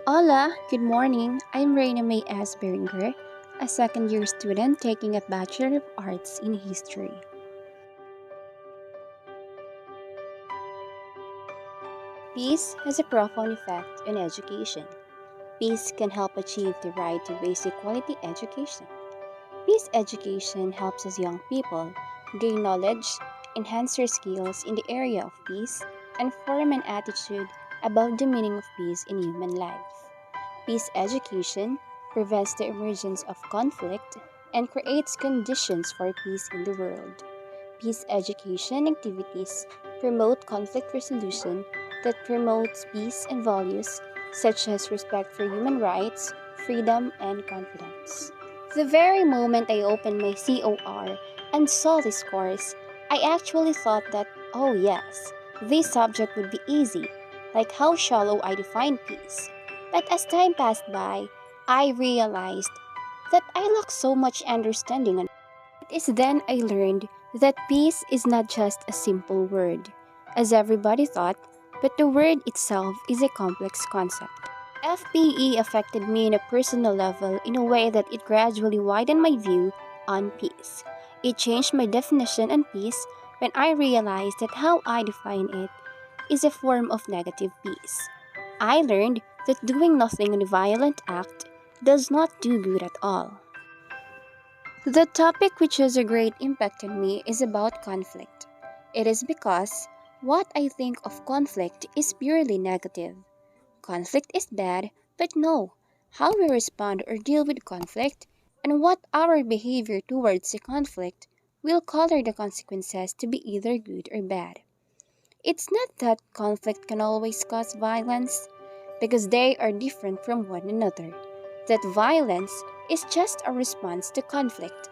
Hola, good morning. I'm Reina May S. Beringer, a second year student taking a Bachelor of Arts in History. Peace has a profound effect on education. Peace can help achieve the right to basic quality education. Peace education helps us young people gain knowledge, enhance their skills in the area of peace, and form an attitude about the meaning of peace in human life. Peace education prevents the emergence of conflict and creates conditions for peace in the world. Peace education activities promote conflict resolution that promotes peace and values such as respect for human rights, freedom, and confidence. The very moment I opened my COR and saw this course, I actually thought that, oh yes, this subject would be easy, like how shallow I define peace. But as time passed by, I realized that I lacked so much understanding on it is then I learned that peace is not just a simple word, as everybody thought, but the word itself is a complex concept. FPE affected me on a personal level in a way that it gradually widened my view on peace. It changed my definition on peace when I realized that how I define it is a form of negative peace. I learned that doing nothing on a violent act does not do good at all. The topic which has a great impact on me is about conflict. It is because what I think of conflict is purely negative. Conflict is bad, but no, how we respond or deal with conflict and what our behavior towards the conflict will color the consequences to be either good or bad. It's not that conflict can always cause violence, because they are different from one another. That violence is just a response to conflict.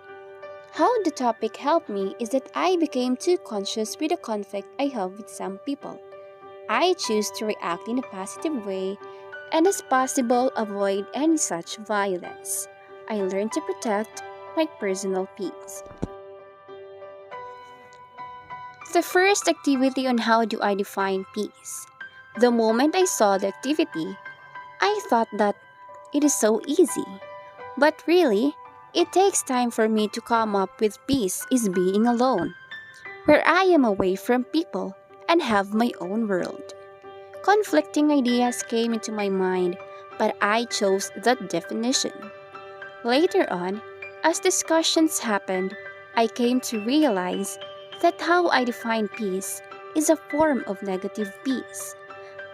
How the topic helped me is that I became too conscious with the conflict I have with some people. I choose to react in a positive way and as possible avoid any such violence. I learned to protect my personal peace. The first activity on how do I define peace. The moment I saw the activity, I thought that it is so easy. But really, it takes time for me to come up with peace is being alone, where I am away from people and have my own world. Conflicting ideas came into my mind, but I chose that definition. Later on, as discussions happened, I came to realize that how I define peace is a form of negative peace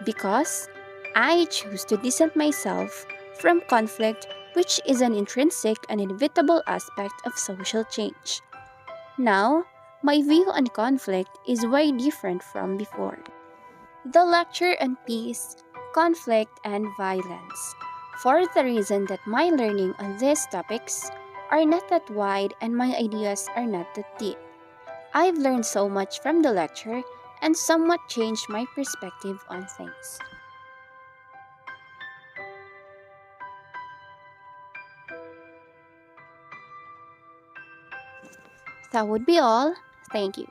because I choose to distance myself from conflict, which is an intrinsic and inevitable aspect of social change. Now, my view on conflict is way different from before. The lecture on peace, conflict, and violence, for the reason that my learning on these topics are not that wide and my ideas are not that deep. I've learned so much from the lecture and somewhat changed my perspective on things. That would be all. Thank you.